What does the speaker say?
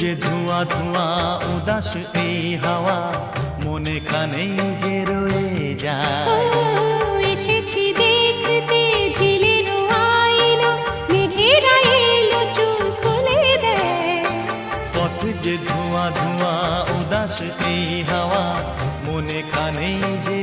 যে ধোঁয়া ধোঁয়া উদাস এই হাওয়া মনে খানেই যে রয়ে যায়। এসেছি দেখতে ঝিলের আয়না, মেঘেরা এলো চুল খুলে দেয়। পথ যে ধোঁয়া ধোঁয়া উদাস এই হাওয়া মনে খানেই যে